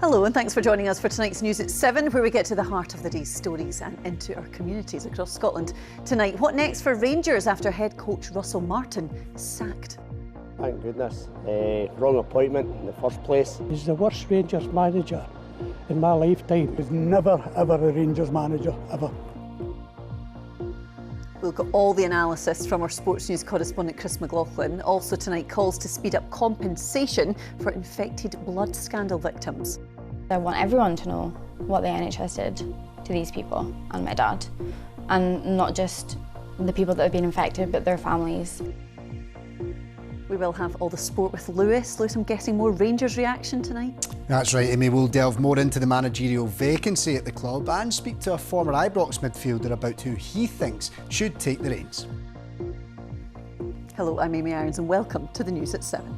Hello and thanks for joining us for tonight's News at 7, where we get to the heart of the day's stories and into our communities across Scotland. Tonight, what next for Rangers after head coach Russell Martin is sacked? Thank goodness. Wrong appointment in the first place. He's the worst Rangers manager in my lifetime. He's never ever a Rangers manager, ever. We'll get all the analysis from our sports news correspondent Chris McLaughlin. Also tonight, calls to speed up compensation for infected blood scandal victims. I want everyone to know what the NHS did to these people and my dad, and not just the people that have been infected, but their families. We will have all the sport with Lewis. Lewis, I'm guessing more Rangers reaction tonight? That's right, Amy. We'll delve more into the managerial vacancy at the club and speak to a former Ibrox midfielder about who he thinks should take the reins. Hello, I'm Amy Irons and welcome to the News at 7.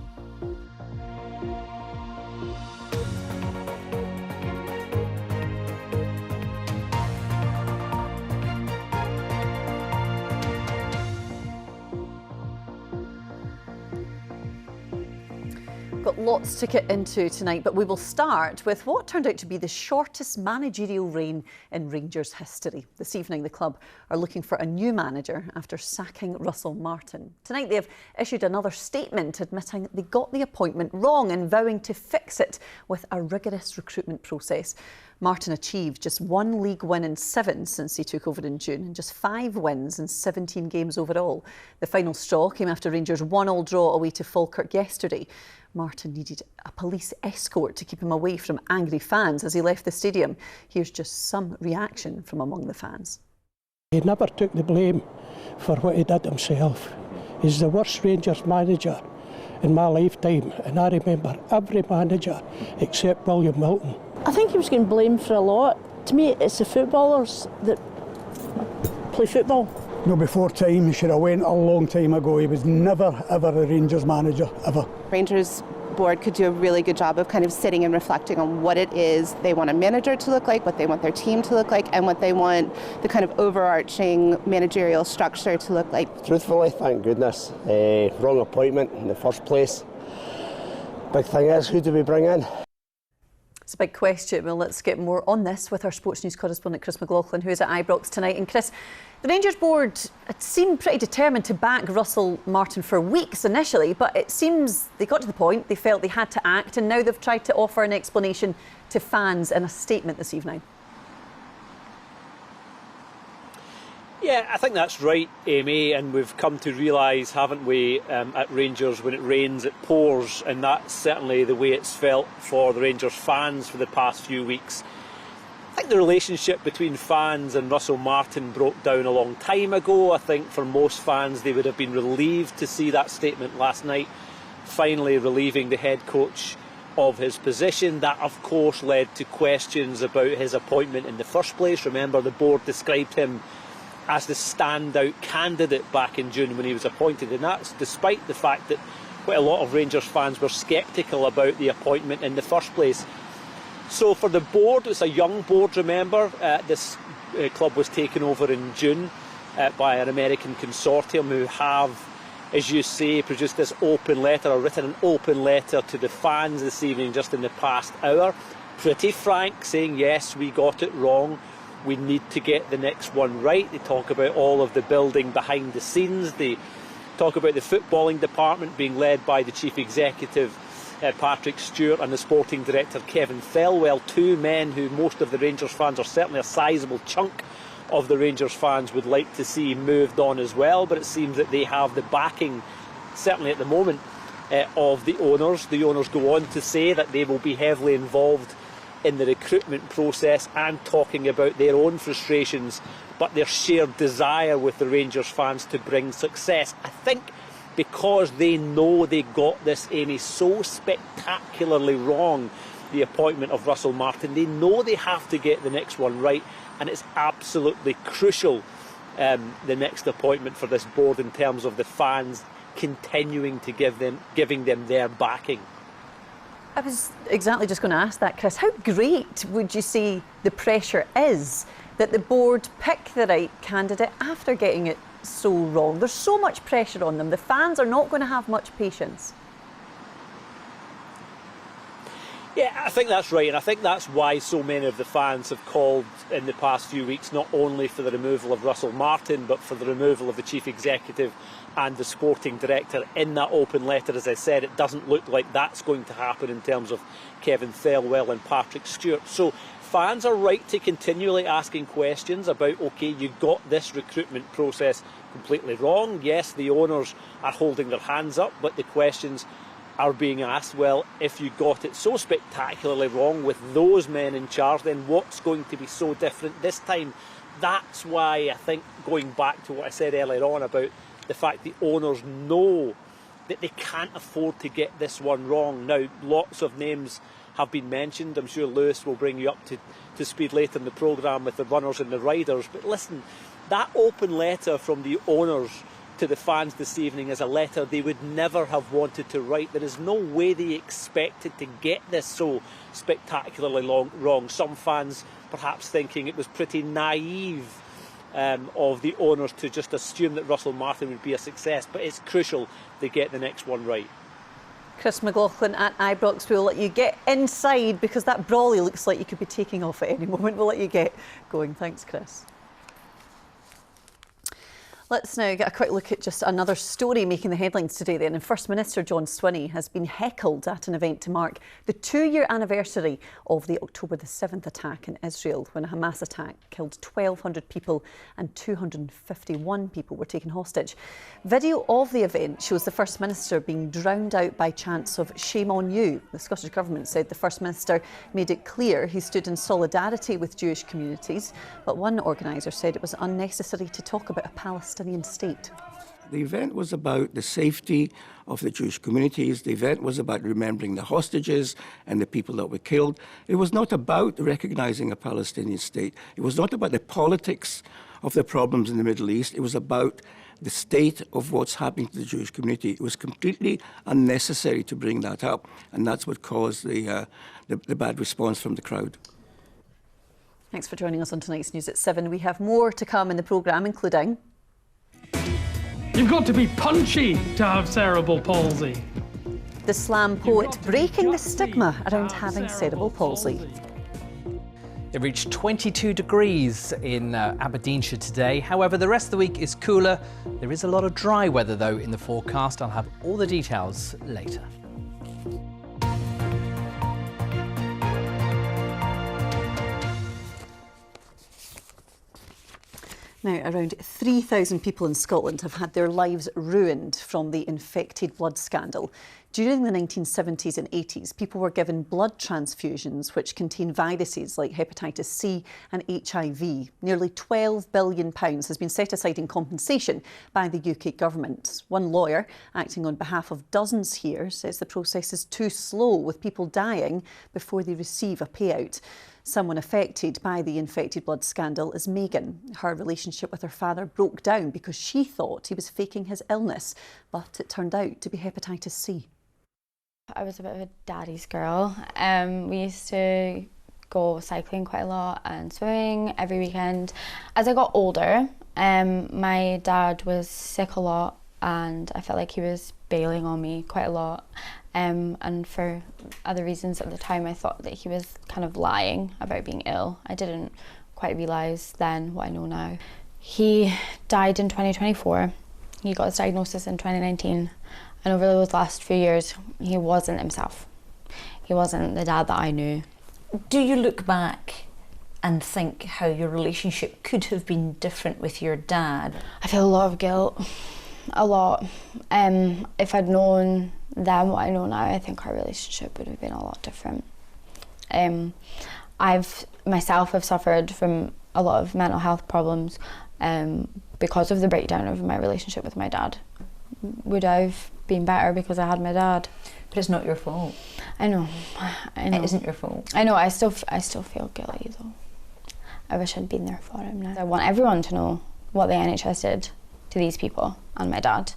Got lots to get into tonight, but we will start with what turned out to be the shortest managerial reign in Rangers history. This evening, the club are looking for a new manager after sacking Russell Martin. Tonight, they have issued another statement admitting they got the appointment wrong and vowing to fix it with a rigorous recruitment process. Martin achieved just 1 league win in 7 since he took over in June, and just 5 wins in 17 games overall. The final straw came after Rangers' 1-1 draw away to Falkirk yesterday. Martin needed a police escort to keep him away from angry fans as he left the stadium. Here's just some reaction from among the fans. He never took the blame for what he did himself. He's the worst Rangers manager in my lifetime, and I remember every manager except William Milton. I think he was getting blamed for a lot. To me, it's the footballers that play football. No, before time, he should have went a long time ago. He was never ever a Rangers manager, ever. Rangers board could do a really good job of kind of sitting and reflecting on what it is they want a manager to look like, what they want their team to look like, and what they want the kind of overarching managerial structure to look like. Truthfully, thank goodness. Wrong appointment in the first place. Big thing is, who do we bring in? It's a big question. Well, let's get more on this with our sports news correspondent Chris McLaughlin, who is at Ibrox tonight. And Chris, the Rangers board seemed pretty determined to back Russell Martin for weeks initially, but it seems they got to the point, they felt they had to act, and now they've tried to offer an explanation to fans in a statement this evening. Yeah, I think that's right, Amy, and we've come to realise, haven't we, at Rangers, when it rains, it pours, and that's certainly the way it's felt for the Rangers fans for the past few weeks. I think the relationship between fans and Russell Martin broke down a long time ago. I think for most fans, they would have been relieved to see that statement last night, finally relieving the head coach of his position. That, of course, led to questions about his appointment in the first place. Remember, the board described him as the standout candidate back in June when he was appointed, and that's despite the fact that quite a lot of Rangers fans were sceptical about the appointment in the first place. So for the board, it's a young board, remember, this club was taken over in June by an American consortium who have, as you say, produced this open letter, or written an open letter to the fans this evening just in the past hour. Pretty frank, saying yes, we got it wrong. We need to get the next one right. They talk about all of the building behind the scenes. They talk about the footballing department being led by the chief executive, Patrick Stewart, and the sporting director, Kevin Thelwell, 2 men who most of the Rangers fans, or certainly a sizable chunk of the Rangers fans, would like to see moved on as well. But it seems that they have the backing, certainly at the moment, of the owners. The owners go on to say that they will be heavily involved in the recruitment process and talking about their own frustrations, but their shared desire with the Rangers fans to bring success. I think because they know they got this, Amy, so spectacularly wrong, the appointment of Russell Martin, they know they have to get the next one right, and it's absolutely crucial, the next appointment for this board, in terms of the fans continuing to giving them their backing. I was exactly just going to ask that, Chris. How great would you say the pressure is that the board pick the right candidate after getting it so wrong? There's so much pressure on them. The fans are not going to have much patience. Yeah, I think that's right, and I think that's why so many of the fans have called in the past few weeks not only for the removal of Russell Martin, but for the removal of the chief executive and the sporting director. In that open letter, as I said, it doesn't look like that's going to happen in terms of Kevin Thelwell and Patrick Stewart. So fans are right to continually asking questions about, OK, you got this recruitment process completely wrong. Yes, the owners are holding their hands up, but the questions are being asked, well, if you got it so spectacularly wrong with those men in charge, then what's going to be so different this time? That's why I think, going back to what I said earlier on about the fact the owners know that they can't afford to get this one wrong. Now, lots of names have been mentioned. I'm sure Lewis will bring you up to speed later in the programme with the runners and the riders. But listen, that open letter from the owners to the fans this evening is a letter they would never have wanted to write. There is no way they expected to get this so spectacularly wrong. Some fans perhaps thinking it was pretty naive of the owners to just assume that Russell Martin would be a success, but it's crucial they get the next one right. Chris McLaughlin at Ibrox, we'll let you get inside because that brolly looks like you could be taking off at any moment. We'll let you get going. Thanks, Chris. Let's now get a quick look at just another story making the headlines today then. And First Minister John Swinney has been heckled at an event to mark the 2-year anniversary of the October the 7th attack in Israel, when a Hamas attack killed 1,200 people and 251 people were taken hostage. Video of the event shows the First Minister being drowned out by chants of "Shame on you." The Scottish Government said the First Minister made it clear he stood in solidarity with Jewish communities, but one organiser said it was unnecessary to talk about a Palestinian state. The event was about the safety of the Jewish communities. The event was about remembering the hostages and the people that were killed. It was not about recognising a Palestinian state. It was not about the politics of the problems in the Middle East. It was about the state of what's happening to the Jewish community. It was completely unnecessary to bring that up, and that's what caused the bad response from the crowd. Thanks for joining us on tonight's News at 7. We have more to come in the programme, including... You've got to be punchy to have cerebral palsy. The slam poet breaking the stigma around having cerebral palsy. It reached 22 degrees in Aberdeenshire today. However, the rest of the week is cooler. There is a lot of dry weather, though, in the forecast. I'll have all the details later. Now, around 3,000 people in Scotland have had their lives ruined from the infected blood scandal. During the 1970s and 80s, people were given blood transfusions which contain viruses like hepatitis C and HIV. Nearly £12 billion has been set aside in compensation by the UK government. One lawyer, acting on behalf of dozens here, says the process is too slow, with people dying before they receive a payout. Someone affected by the infected blood scandal is Megan. Her relationship with her father broke down because she thought he was faking his illness, but it turned out to be hepatitis C. I was a bit of a daddy's girl. We used to go cycling quite a lot and swimming every weekend. As I got older, my dad was sick a lot and I felt like he was bailing on me quite a lot. And for other reasons at the time, I thought that he was kind of lying about being ill. I didn't quite realise then what I know now. He died in 2024. He got his diagnosis in 2019. And over those last few years, he wasn't himself. He wasn't the dad that I knew. Do you look back and think how your relationship could have been different with your dad? I feel a lot of guilt, a lot. If I'd known then what I know now, I think our relationship would have been a lot different. I've myself have suffered from a lot of mental health problems because of the breakdown of my relationship with my dad. Would I have been better because I had my dad? But it's not your fault. I know. It isn't your fault. I know. I still feel guilty though. I wish I'd been there for him now. I want everyone to know what the NHS did to these people and my dad,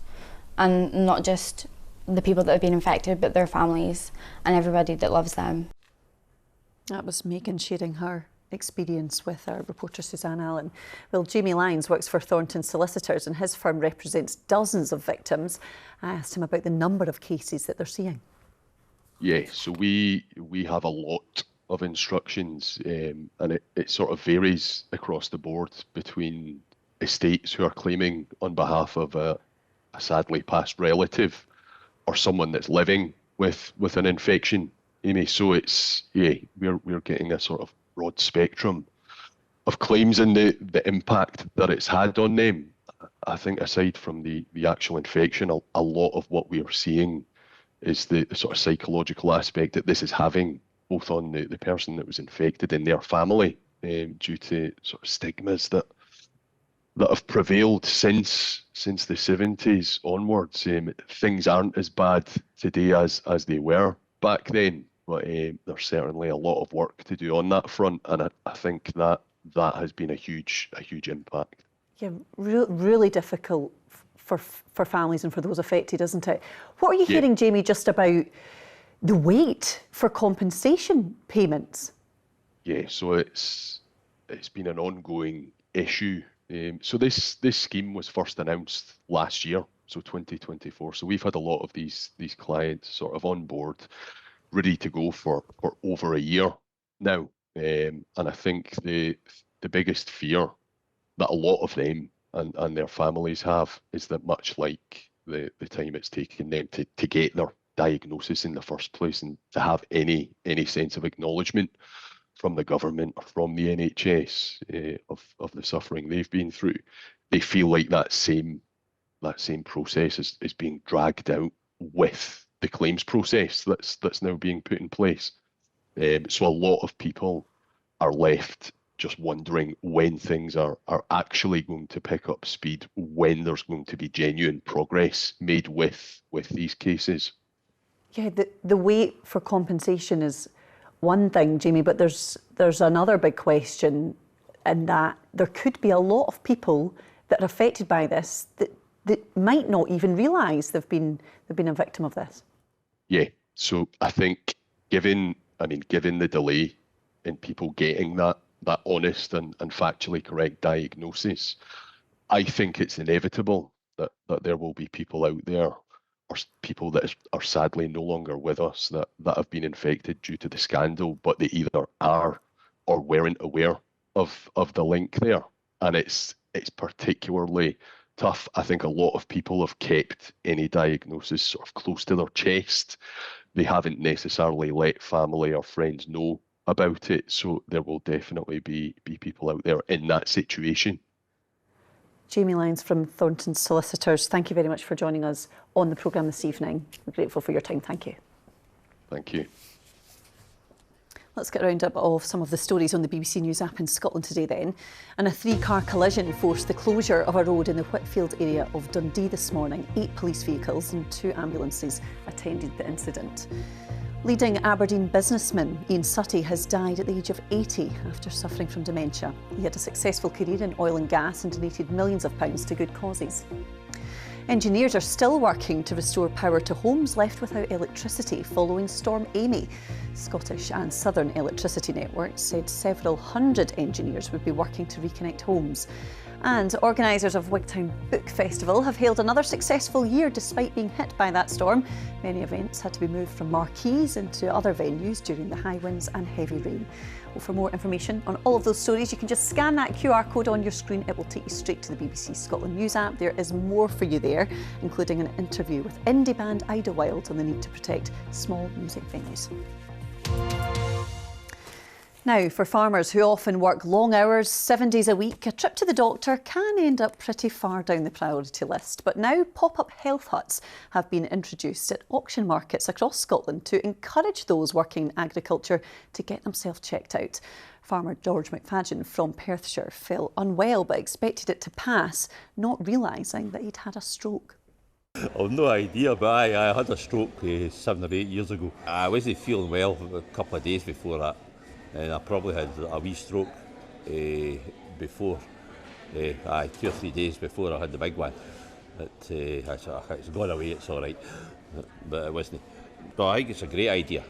and not just the people that have been infected, but their families and everybody that loves them. That was Megan sharing her experience with our reporter Suzanne Allen. Well, Jamie Lyons works for Thornton Solicitors and his firm represents dozens of victims. I asked him about the number of cases that they're seeing. Yeah, so we we have a lot of instructions, and it sort of varies across the board between estates who are claiming on behalf of a sadly passed relative or someone that's living with an infection, Amy. So it's, we're getting a sort of broad spectrum of claims and the impact that it's had on them. I think aside from the actual infection, a lot of what we are seeing is the sort of psychological aspect that this is having both on the person that was infected and their family, due to sort of stigmas that have prevailed since the 70s onwards. Things aren't as bad today as they were back then, but there's certainly a lot of work to do on that front, and I think that has been a huge impact. Yeah, really difficult for families and for those affected, isn't it? What are you hearing, Jamie, just about the wait for compensation payments? Yeah, so it's been an ongoing issue. So this scheme was first announced last year, so 2024. So we've had a lot of these clients sort of on board, ready to go for over a year now. And I think the biggest fear that a lot of them and their families have is that, much like the time it's taken them to get their diagnosis in the first place and to have any sense of acknowledgement from the government or from the NHS of the suffering they've been through, they feel like that same process is being dragged out with the claims process that's now being put in place. So a lot of people are left just wondering when things are actually going to pick up speed, when there's going to be genuine progress made with these cases. Yeah, the wait for compensation is one thing, Jamie, but there's another big question, in that there could be a lot of people that are affected by this that might not even realise they've been a victim of this. Yeah, so I think given the delay in people getting that honest and factually correct diagnosis, I think it's inevitable that there will be people out there, or people that are sadly no longer with us, that have been infected due to the scandal, but they either are or weren't aware of the link there. And it's particularly tough. I think a lot of people have kept any diagnosis sort of close to their chest. They haven't necessarily let family or friends know about it. So there will definitely be people out there in that situation. Jamie Lyons from Thornton Solicitors, thank you very much for joining us on the programme this evening. We're grateful for your time. Thank you. Thank you. Let's get a roundup of some of the stories on the BBC News app in Scotland today then. And a 3-car collision forced the closure of a road in the Whitfield area of Dundee this morning. 8 police vehicles and 2 ambulances attended the incident. Leading Aberdeen businessman Ian Suttie has died at the age of 80 after suffering from dementia. He had a successful career in oil and gas and donated millions of pounds to good causes. Engineers are still working to restore power to homes left without electricity following Storm Amy. Scottish and Southern Electricity Networks said several hundred engineers would be working to reconnect homes. And organisers of Wigtown Book Festival have hailed another successful year despite being hit by that storm. Many events had to be moved from marquees into other venues during the high winds and heavy rain. Well, for more information on all of those stories, you can just scan that QR code on your screen. It will take you straight to the BBC Scotland News app. There is more for you there, including an interview with indie band Idlewild on the need to protect small music venues. Now, for farmers who often work long hours, 7 days a week, a trip to the doctor can end up pretty far down the priority list. But now pop-up health huts have been introduced at auction markets across Scotland to encourage those working in agriculture to get themselves checked out. Farmer George McFadden from Perthshire felt unwell but expected it to pass, not realising that he'd had a stroke. I've no idea, but I had a stroke 7 or 8 years ago. I wasn't feeling well for a couple of days before that. And I probably had a wee stroke before, 2 or 3 days before I had the big one. It's gone away, it's all right, but it wasn't. But I think it's a great idea.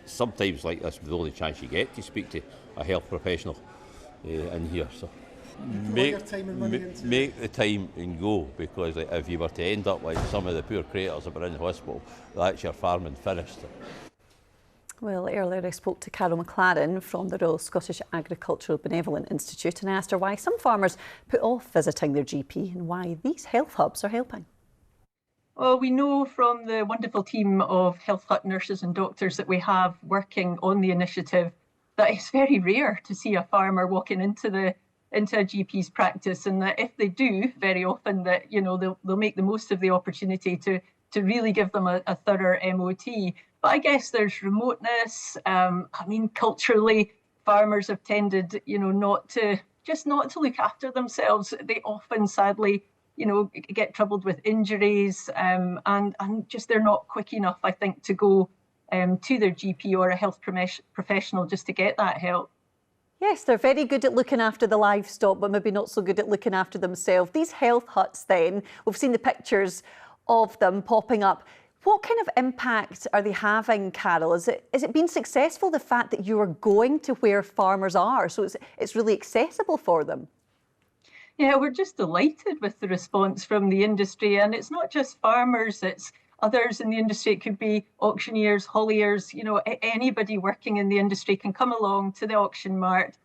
Sometimes like this, the only chance you get to speak to a health professional in here. So Make the time and go, because like, if you were to end up like some of the poor creators that were in hospital, that's your farming finished. Well, earlier I spoke to Carol McLaren from the Royal Scottish Agricultural Benevolent Institute and I asked her why some farmers put off visiting their GP and why these health hubs are helping. Well, we know from the wonderful team of health hut nurses and doctors that we have working on the initiative that it's very rare to see a farmer walking into a GP's practice, and that if they do, very often that they'll make the most of the opportunity to really give them a thorough MOT. But I guess there's remoteness. Culturally, farmers have tended, not to look after themselves. They often, sadly, get troubled with injuries, and just they're not quick enough, I think, to go to their GP or a health professional just to get that help. Yes, they're very good at looking after the livestock, but maybe not so good at looking after themselves. These health huts then, we've seen the pictures of them popping up. What kind of impact are they having, Carol? Is it been successful, the fact that you are going to where farmers are, so it's really accessible for them? Yeah, we're just delighted with the response from the industry, and it's not just farmers, it's others in the industry. It could be auctioneers, hauliers, anybody working in the industry can come along to the auction mart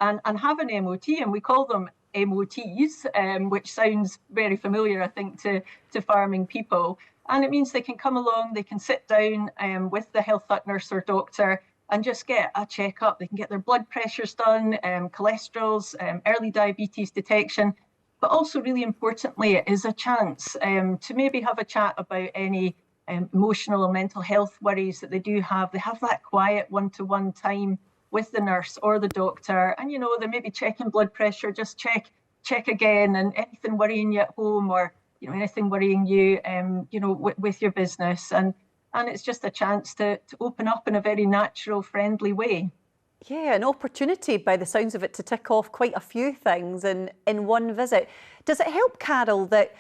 and have an MOT, and we call them MOTs, which sounds very familiar, I think, to farming people. And it means they can come along, they can sit down with the health hut nurse or doctor and just get a checkup. They can get their blood pressures done, cholesterols, early diabetes detection. But also, really importantly, it is a chance to maybe have a chat about any emotional or mental health worries that they do have. They have that quiet one-to-one time with the nurse or the doctor, and they may be checking blood pressure, just check again, and anything worrying you at home or anything worrying you with your business, and it's just a chance to open up in a very natural, friendly way. Yeah, an opportunity, by the sounds of it, to tick off quite a few things in one visit. Does it help, Carol, that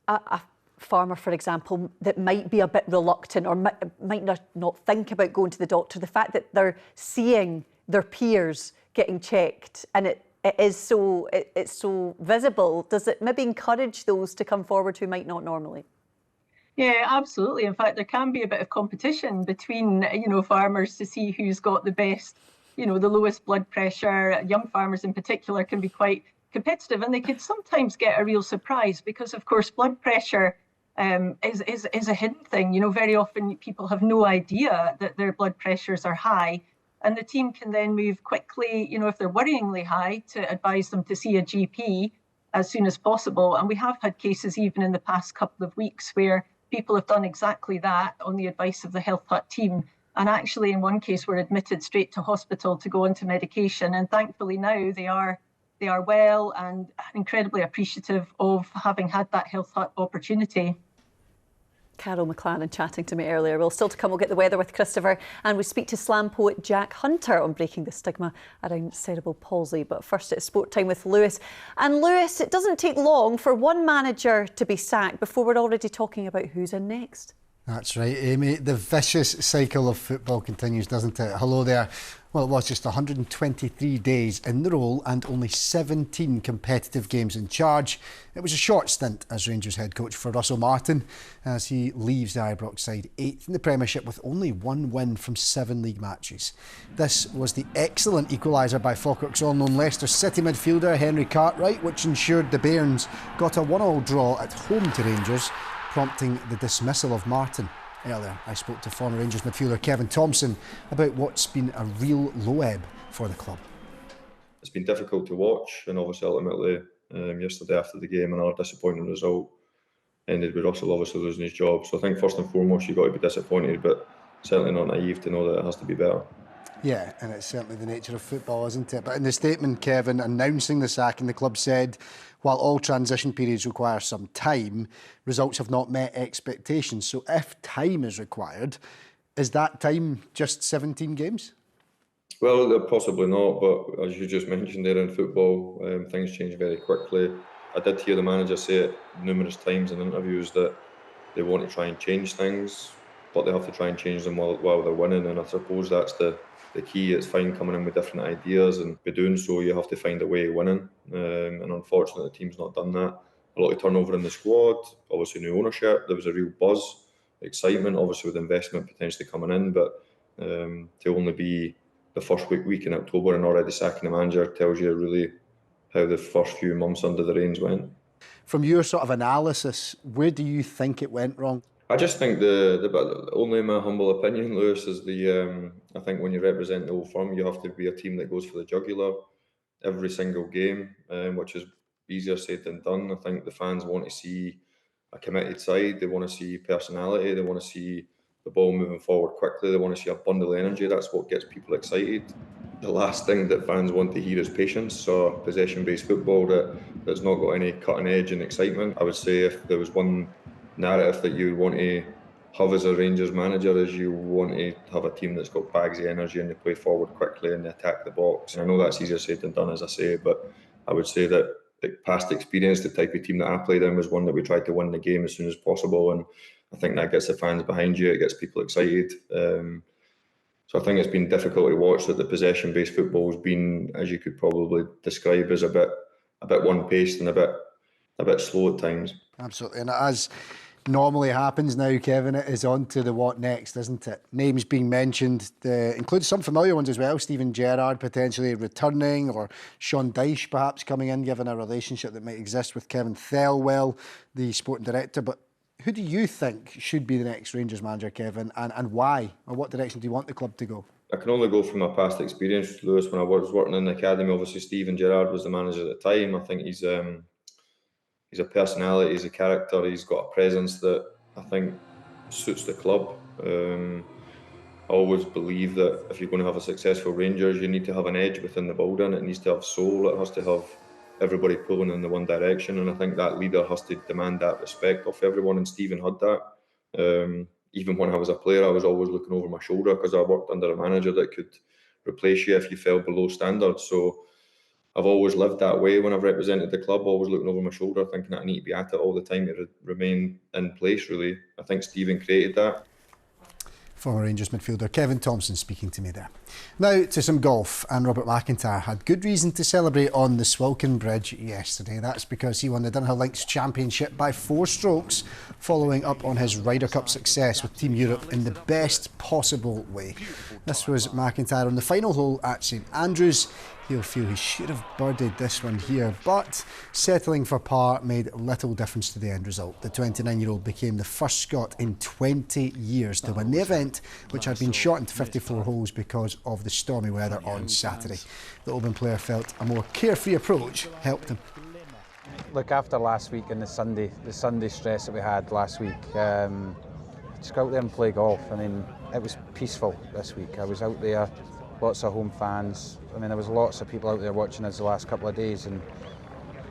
a farmer, for example, that might be a bit reluctant or might not think about going to the doctor, the fact that they're seeing their peers getting checked and it's so visible, does it maybe encourage those to come forward who might not normally? Yeah, absolutely. In fact, there can be a bit of competition between, farmers to see who's got the best, the lowest blood pressure. Young farmers in particular can be quite competitive, and they could sometimes get a real surprise because, of course, blood pressure is a hidden thing. Very often people have no idea that their blood pressures are high, and the team can then move quickly, if they're worryingly high, to advise them to see a GP as soon as possible. And we have had cases even in the past couple of weeks where people have done exactly that on the advice of the health hut team. And actually, in one case, were admitted straight to hospital to go into medication. And thankfully now they are well and incredibly appreciative of having had that health hut opportunity. Carol McLaren chatting to me earlier. Well, still to come, we'll get the weather with Christopher, and we speak to slam poet Jack Hunter on breaking the stigma around cerebral palsy. But first, it's sport time with Lewis. And Lewis, it doesn't take long for one manager to be sacked before we're already talking about who's in next. That's right, Amy. The vicious cycle of football continues, doesn't it? Hello there. Well, it was just 123 days in the role and only 17 competitive games in charge. It was a short stint as Rangers head coach for Russell Martin as he leaves the Ibrox side 8th in the Premiership with only one win from 7 league matches. This was the excellent equaliser by Falkirk's all-known Leicester City midfielder Henry Cartwright, which ensured the Bairns got a 1-1 draw at home to Rangers, prompting the dismissal of Martin. Earlier, I spoke to former Rangers midfielder Kevin Thompson about what's been a real low ebb for the club. It's been difficult to watch, and obviously ultimately yesterday after the game, another disappointing result ended with Russell obviously losing his job. So I think first and foremost you've got to be disappointed, but certainly not naive to know that it has to be better. Yeah, and it's certainly the nature of football, isn't it? But in the statement, Kevin, announcing the sacking, the club said, while all transition periods require some time, results have not met expectations. So if time is required, is that time just 17 games? Well, possibly not, but as you just mentioned there in football, things change very quickly. I did hear the manager say it numerous times in interviews that they want to try and change things, but they have to try and change them while they're winning, and I suppose that's the the key. It's fine coming in with different ideas, and by doing so, you have to find a way of winning. And unfortunately, the team's not done that. A lot of turnover in the squad, obviously new ownership. There was a real buzz, excitement, obviously with investment potentially coming in, but to only be the first week in October and already sacking the manager tells you really how the first few months under the reins went. From your sort of analysis, where do you think it went wrong? I just think only my humble opinion, Lewis, is I think when you represent the old firm, you have to be a team that goes for the jugular every single game, which is easier said than done. I think the fans want to see a committed side. They want to see personality. They want to see the ball moving forward quickly. They want to see a bundle of energy. That's what gets people excited. The last thing that fans want to hear is patience. So possession-based football that's not got any cutting edge and excitement. I would say if there was one narrative that you want to have as a Rangers manager, is you want to have a team that's got bags of energy and they play forward quickly and they attack the box. And I know that's easier said than done, as I say, but I would say that the past experience, the type of team that I played in, was one that we tried to win the game as soon as possible, and I think that gets the fans behind you. It gets people excited. So I think it's been difficult to watch that the possession-based football has been, as you could probably describe, as a bit one-paced and a bit slow at times. Absolutely, and as normally happens now, Kevin, it is on to the what next, isn't it? Names being mentioned, includes some familiar ones as well. Steven Gerrard potentially returning, or Sean Dyche perhaps coming in, given a relationship that might exist with Kevin Thelwell, the sporting director. But who do you think should be the next Rangers manager, Kevin, and why? Or what direction do you want the club to go? I can only go from my past experience, Lewis. When I was working in the academy, obviously Steven Gerrard was the manager at the time. I think he's a personality, he's a character, he's got a presence that I think suits the club. I always believe that if you're going to have a successful Rangers, you need to have an edge within the building. It needs to have soul. It has to have everybody pulling in the one direction, and I think that leader has to demand that respect of everyone, and Steven had that. Even when I was a player, I was always looking over my shoulder because I worked under a manager that could replace you if you fell below standard. So I've always lived that way when I've represented the club, always looking over my shoulder, thinking that I need to be at it all the time to remain in place, really. I think Steven created that. Former Rangers midfielder Kevin Thompson speaking to me there. Now to some golf, and Robert McIntyre had good reason to celebrate on the Swilcan Bridge yesterday. That's because he won the Dunhill Links Championship by 4 strokes, following up on his Ryder Cup success with Team Europe in the best possible way. This was McIntyre on the final hole at St Andrews. He'll feel he should have birdied this one here, but settling for par made little difference to the end result. The 29-year-old became the first Scot in 20 years to win the event, which had been shortened to 54 holes because of the stormy weather on Saturday. The Oban player felt a more carefree approach helped him. Look, after last week and the Sunday stress that we had last week, just go out there and play golf. I mean, it was peaceful this week. I was out there, lots of home fans. I mean, there was lots of people out there watching us the last couple of days, and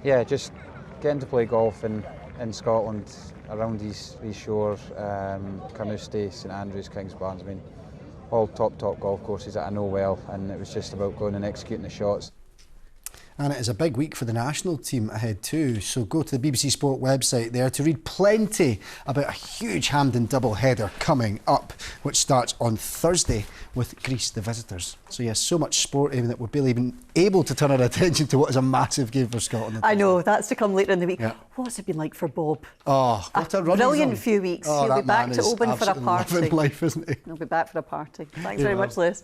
yeah, just getting to play golf in Scotland around these shores, Carnoustie, St Andrews, Kingsbarns. I mean, all top golf courses that I know well, and it was just about going and executing the shots. And it is a big week for the national team ahead too, so go to the BBC Sport website there to read plenty about a huge Hampden double header coming up, which starts on Thursday with Greece, the visitors. So yes, so much sport even that we're barely even able to turn our attention to what is a massive game for Scotland. I know, that's to come later in the week. Yeah. What's it been like for Bob? Oh, what a run! Brilliant few weeks. He'll be back to Oban for a party. Loving life, isn't he? He'll be back for a party. Thanks very much, Lewis.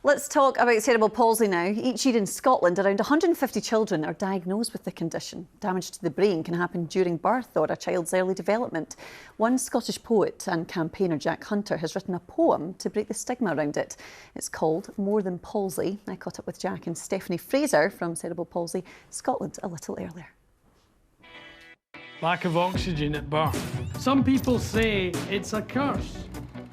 Let's talk about cerebral palsy now. Each year in Scotland, around 150 children are diagnosed with the condition. Damage to the brain can happen during birth or a child's early development. One Scottish poet and campaigner, Jack Hunter, has written a poem to break the stigma around it. It's called More Than Palsy. I caught up with Jack and Stephanie Fraser from Cerebral Palsy Scotland a little earlier. Lack of oxygen at birth. Some people say it's a curse.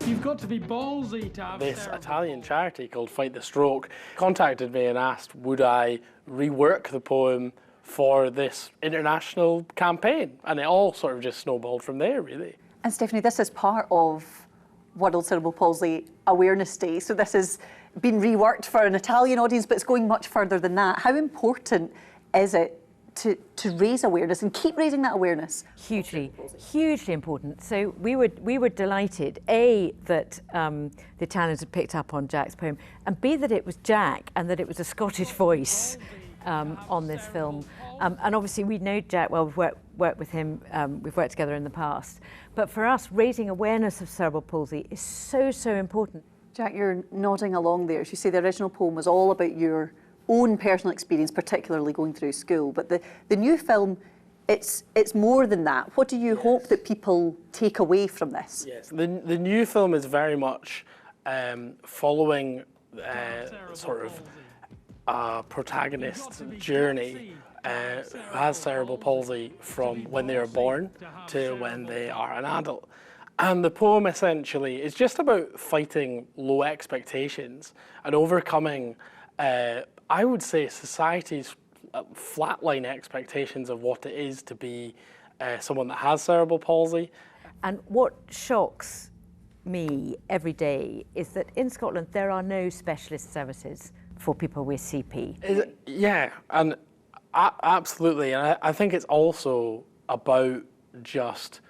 You've got to be ballsy to have this Italian charity called Fight the Stroke contacted me and asked would I rework the poem for this international campaign, and it all sort of just snowballed from there, really. And Stephanie, this is part of World Cerebral Palsy Awareness Day, so this has been reworked for an Italian audience, but it's going much further than that. How important is it to raise awareness and keep raising that awareness? Hugely important. So we were delighted, A, that the Italians had picked up on Jack's poem, and B, that it was Jack and that it was a Scottish voice on this film. And obviously we know Jack well, we've worked with him, we've worked together in the past. But for us, raising awareness of cerebral palsy is so important. Jack, you're nodding along there. As you say, the original poem was all about your own personal experience, particularly going through school. But the new film, it's more than that. What do you hope that people take away from this? Yes, the new film is very much following sort of a protagonist's journey who has cerebral palsy from when they are born to when they are an adult. And the poem essentially is just about fighting low expectations and overcoming, I would say, society's flatline expectations of what it is to be someone that has cerebral palsy. And what shocks me every day is that in Scotland there are no specialist services for people with CP. Yeah, and absolutely. And I think it's also about just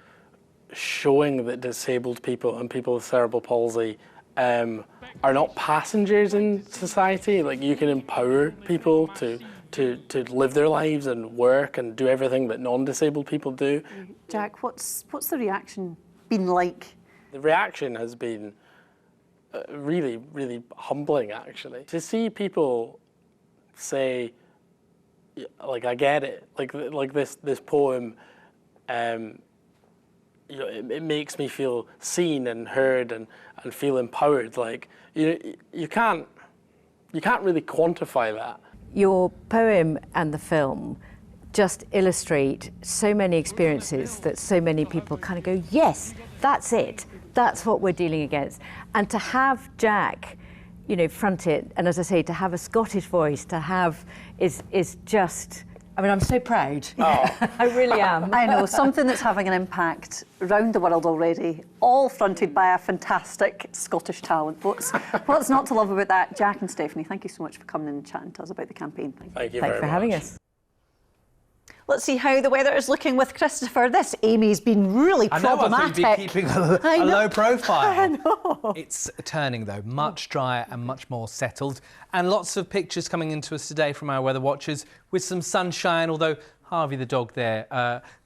showing that disabled people and people with cerebral palsy are not passengers in society. Like, you can empower people to live their lives and work and do everything that non-disabled people do. Jack, what's the reaction been like? The reaction has been really, really humbling, actually. To see people say, like, I get it, like this poem, you know, it makes me feel seen and heard and feel empowered. Like, you can't really quantify that. Your poem and the film just illustrate so many experiences that so many people kind of go, yes, that's it. That's what we're dealing against. And to have Jack, you know, front it, and as I say, to have a Scottish voice, to have is just, I mean, I'm so proud. Oh. I really am. I know, something that's having an impact around the world already, all fronted by a fantastic Scottish talent. What's not to love about that? Jack and Stephanie, thank you so much for coming and chatting to us about the campaign. Thank you Thanks for having us. Let's see how the weather is looking with Christopher. This Amy's been really problematic. I know, I think you've been keeping a low profile. I know. It's turning though, much drier and much more settled. And lots of pictures coming into us today from our weather watchers with some sunshine, although Harvey the dog there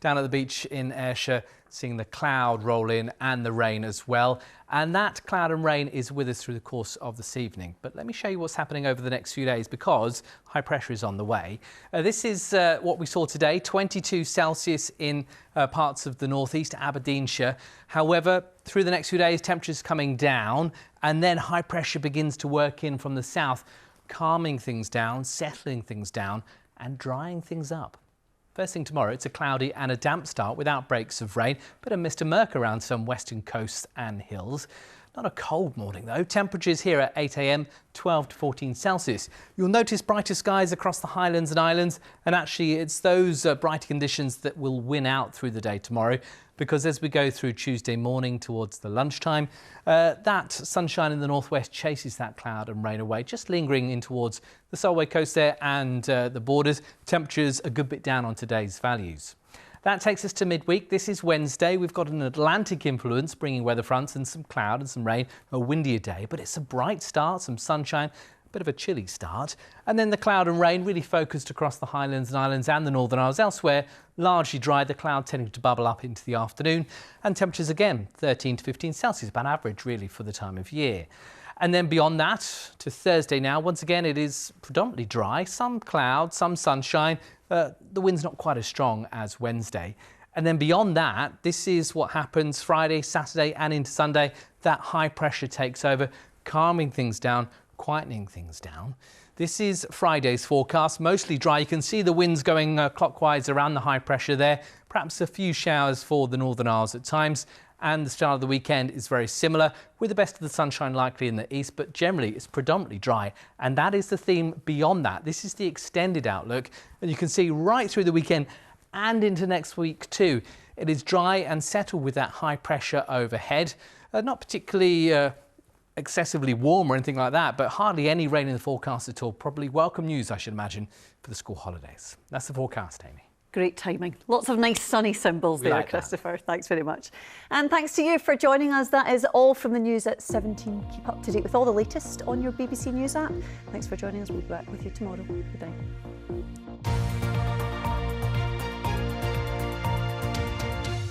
down at the beach in Ayrshire, seeing the cloud roll in and the rain as well. And that cloud and rain is with us through the course of this evening. But let me show you what's happening over the next few days, because high pressure is on the way. This is what we saw today, 22 Celsius in parts of the northeast, Aberdeenshire. However, through the next few days, temperatures coming down, and then high pressure begins to work in from the south, calming things down, settling things down and drying things up. First thing tomorrow, it's a cloudy and a damp start with outbreaks of rain, but a mist and murk around some western coasts and hills. Not a cold morning though. Temperatures here at 8 a.m, 12 to 14 Celsius. You'll notice brighter skies across the Highlands and Islands, and actually it's those brighter conditions that will win out through the day tomorrow, because as we go through Tuesday morning towards the lunchtime, that sunshine in the northwest chases that cloud and rain away, just lingering in towards the Solway coast there and the borders. Temperatures a good bit down on today's values. That takes us to midweek. This is Wednesday. We've got an Atlantic influence bringing weather fronts and some cloud and some rain, a windier day, but it's a bright start, some sunshine, a bit of a chilly start. And then the cloud and rain really focused across the Highlands and Islands and the Northern Isles. Elsewhere, largely dry, the cloud tending to bubble up into the afternoon. And temperatures again, 13 to 15 Celsius, about average really for the time of year. And then beyond that, to Thursday now, once again, it is predominantly dry, some cloud, some sunshine. The wind's not quite as strong as Wednesday. And then beyond that, this is what happens Friday, Saturday and into Sunday. That high pressure takes over, calming things down, quietening things down. This is Friday's forecast, mostly dry. You can see the winds going clockwise around the high pressure there. Perhaps a few showers for the Northern Isles at times. And the start of the weekend is very similar, with the best of the sunshine likely in the east, but generally it's predominantly dry. And that is the theme beyond that. This is the extended outlook, and you can see right through the weekend and into next week too. It is dry and settled with that high pressure overhead. Not particularly excessively warm or anything like that, but hardly any rain in the forecast at all. Probably welcome news, I should imagine, for the school holidays. That's the forecast, Amy. Great timing. Lots of nice sunny symbols there, like that. Christopher. Thanks very much. And thanks to you for joining us. That is all from the news at 17. Keep up to date with all the latest on your BBC News app. Thanks for joining us. We'll be back with you tomorrow. Good night.